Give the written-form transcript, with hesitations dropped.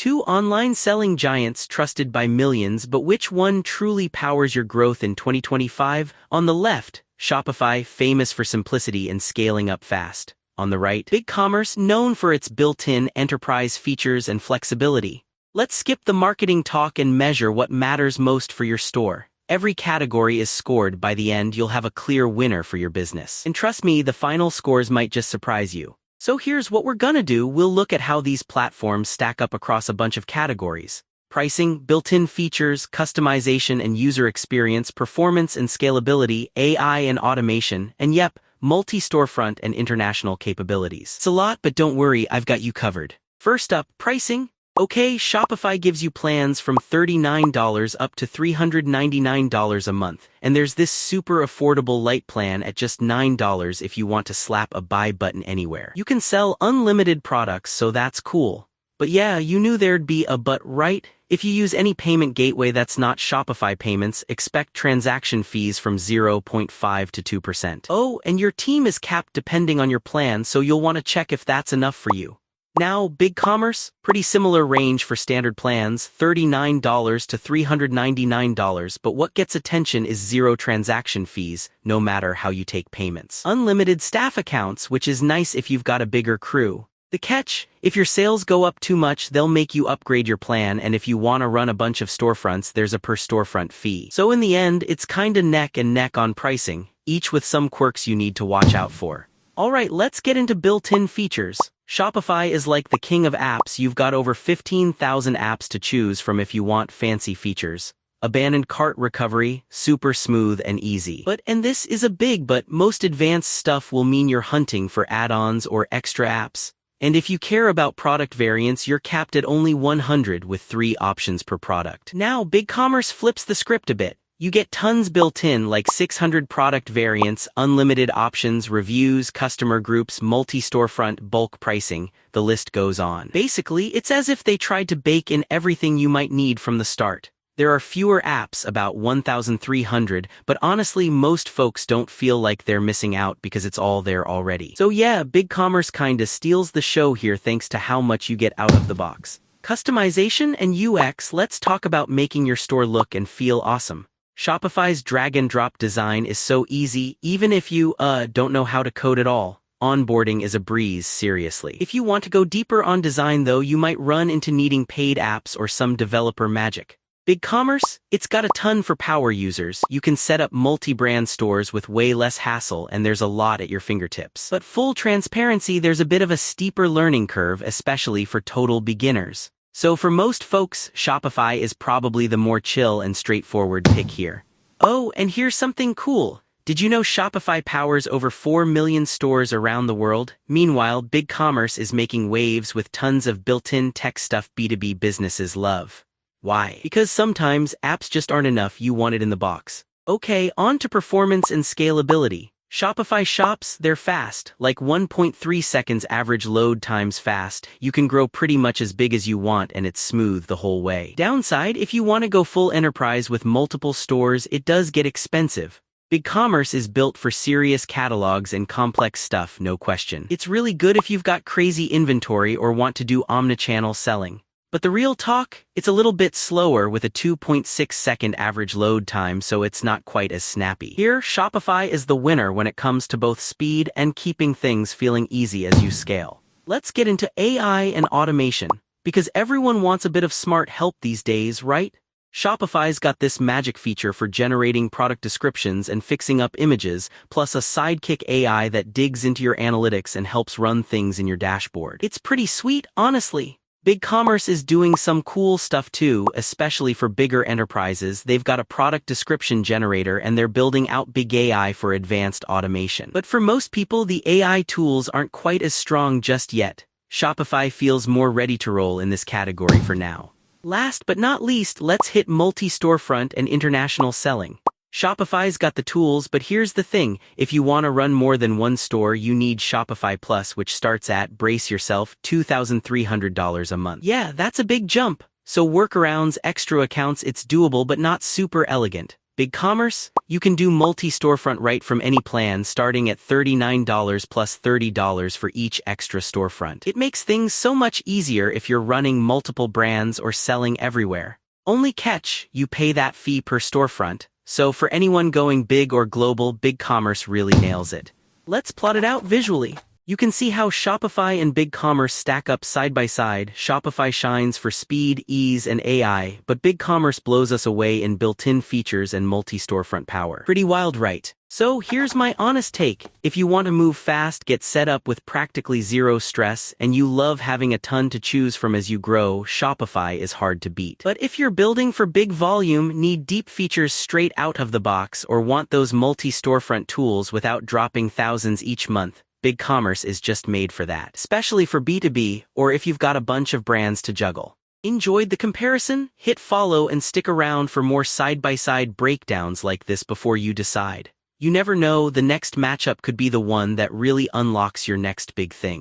Two online selling giants trusted by millions, but which one truly powers your growth in 2025? On the left, Shopify, famous for simplicity and scaling up fast. On the right, BigCommerce, known for its built-in enterprise features and flexibility. Let's skip the marketing talk and measure what matters most for your store. Every category is scored. By the end, you'll have a clear winner for your business. And trust me, the final scores might just surprise you. So here's what we're gonna do. We'll look at how these platforms stack up across a bunch of categories: pricing, built-in features, customization and user experience, performance and scalability, AI and automation, and yep, multi-storefront and international capabilities. It's a lot, but don't worry, I've got you covered. First up, pricing. Okay, Shopify gives you plans from $39 up to $399 a month, and there's this super affordable light plan at just $9 if you want to slap a buy button anywhere. You can sell unlimited products, so that's cool. But yeah, you knew there'd be a but, right? If you use any payment gateway that's not Shopify Payments, expect transaction fees from 0.5 to 2%. Oh, and your team is capped depending on your plan, so you'll want to check if that's enough for you. Now, BigCommerce, pretty similar range for standard plans, $39 to $399, but what gets attention is zero transaction fees, no matter how you take payments. Unlimited staff accounts, which is nice if you've got a bigger crew. The catch, if your sales go up too much, they'll make you upgrade your plan, and if you want to run a bunch of storefronts, there's a per storefront fee. So in the end, it's kinda neck and neck on pricing, each with some quirks you need to watch out for. Alright, let's get into built-in features. Shopify is like the king of apps. You've got over 15,000 apps to choose from if you want fancy features. Abandoned cart recovery, super smooth and easy. And this is a big but most advanced stuff will mean you're hunting for add-ons or extra apps. And if you care about product variants, you're capped at only 100 with 3 options per product. Now, BigCommerce flips the script a bit. You get tons built in, like 600 product variants, unlimited options, reviews, customer groups, multi-storefront, bulk pricing, the list goes on. Basically, it's as if they tried to bake in everything you might need from the start. There are fewer apps, about 1,300, but honestly, most folks don't feel like they're missing out because it's all there already. So yeah, BigCommerce kinda steals the show here thanks to how much you get out of the box. Customization and UX. Let's talk about making your store look and feel awesome. Shopify's drag-and-drop design is so easy, even if you, don't know how to code at all. Onboarding is a breeze, seriously. If you want to go deeper on design though, you might run into needing paid apps or some developer magic. BigCommerce, it's got a ton for power users. You can set up multi-brand stores with way less hassle, and there's a lot at your fingertips. But full transparency, there's a bit of a steeper learning curve, especially for total beginners. So for most folks, Shopify is probably the more chill and straightforward pick here. Oh, and here's something cool. Did you know Shopify powers over 4 million stores around the world? Meanwhile, BigCommerce is making waves with tons of built-in tech stuff B2B businesses love. Why? Because sometimes apps just aren't enough. You want it in the box. Okay, on to performance and scalability. Shopify shops, they're fast, like 1.3 seconds average load times fast. You can grow pretty much as big as you want and it's smooth the whole way. Downside, if you want to go full enterprise with multiple stores, it does get expensive. BigCommerce is built for serious catalogs and complex stuff, no question. It's really good if you've got crazy inventory or want to do omnichannel selling. But the real talk, it's a little bit slower with a 2.6 second average load time, so it's not quite as snappy. Here, Shopify is the winner when it comes to both speed and keeping things feeling easy as you scale. Let's get into AI and automation, because everyone wants a bit of smart help these days, right? Shopify's got this magic feature for generating product descriptions and fixing up images, plus a sidekick AI that digs into your analytics and helps run things in your dashboard. It's pretty sweet, honestly. BigCommerce is doing some cool stuff too, especially for bigger enterprises. They've got a product description generator and they're building out big AI for advanced automation. But for most people, the AI tools aren't quite as strong just yet. Shopify feels more ready to roll in this category for now. Last but not least, let's hit multi-storefront and international selling. Shopify's got the tools, but here's the thing. If you want to run more than one store, you need Shopify Plus, which starts at, brace yourself, $2,300 a month. Yeah, that's a big jump. So workarounds, extra accounts, it's doable but not super elegant. BigCommerce? You can do multi-storefront right from any plan starting at $39 plus $30 for each extra storefront. It makes things so much easier if you're running multiple brands or selling everywhere. Only catch, you pay that fee per storefront, so for anyone going big or global, BigCommerce really nails it. Let's plot it out visually. You can see how Shopify and BigCommerce stack up side by side. Shopify shines for speed, ease, and AI, but BigCommerce blows us away in built-in features and multi-storefront power. Pretty wild, right? So here's my honest take. If you want to move fast, get set up with practically zero stress, and you love having a ton to choose from as you grow, Shopify is hard to beat. But if you're building for big volume, need deep features straight out of the box, or want those multi-storefront tools without dropping thousands each month, BigCommerce is just made for that, especially for B2B, or if you've got a bunch of brands to juggle. Enjoyed the comparison? Hit follow and stick around for more side-by-side breakdowns like this before you decide. You never know, the next matchup could be the one that really unlocks your next big thing.